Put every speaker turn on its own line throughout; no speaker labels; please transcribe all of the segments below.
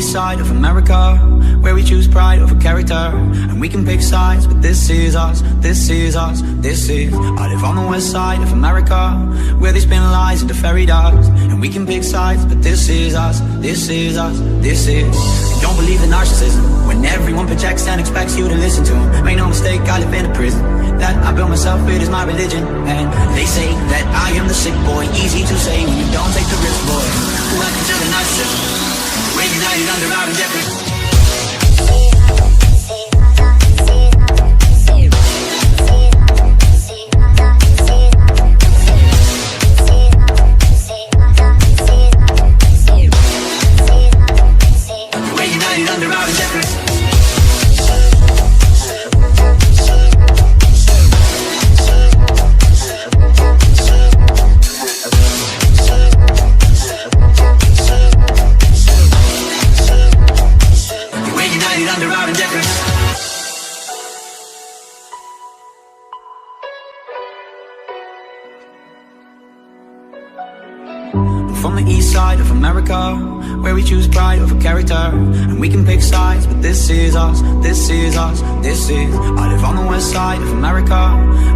east side of America, where we choose pride over character. And we can pick sides, but this is us, this is us, this is. I live on the west side of America, where they spin lies into fairy dust. And we can pick sides, but this is us, this is us, this is. I don't believe in narcissism, when everyone projects and expects you to listen to them. Make no mistake, I live in a prison that I built myself, it is my religion. And they say that I am the sick boy, easy to say when you don't take the risk, boy. Welcome to the narcissism, we're united under our indifference. From the east side of America, where we choose pride over character. And we can pick sides, but this is us, this is us, this is. I live on the west side of America,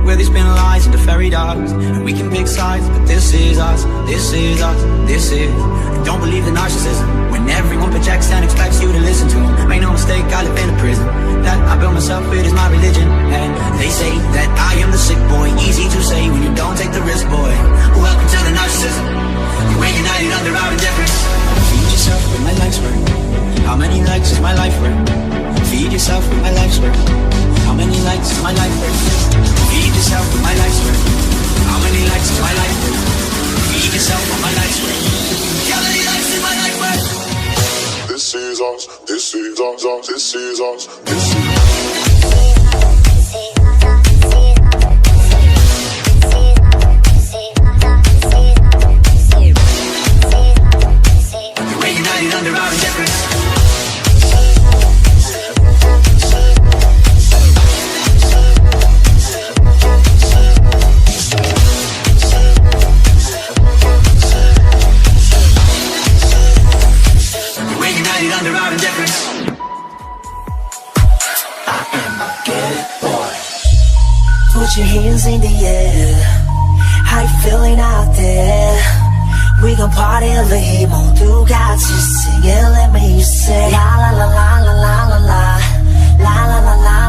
where they spin lies into fairy dust. And we can pick sides, but this is us, this is us, this is. I don't believe in narcissism, when everyone projects and expects you to listen to them. Make no mistake, I live in a prison that I built myself, it is my religion. And they say that I am the sick boy, easy to say when you don't take the risk, boy. Welcome to the narcissism, we're united under our indifference. Feed yourself with my life's work. How many likes is my life worth? Feed yourself with my life's work. How many likes is my life worth? Feed yourself with my life's work. How many likes is my life worth? Feed yourself with my life's work. How many likes is my life worth?
This is us, this is us, this is us, this is us.
Under our indifference. We're united under our indifference.
I am a good boy. Put your hands in the air. How you feeling out there? We gon' party live on Ducati, sing it, let me hear you say la la la la la la la la la la la la.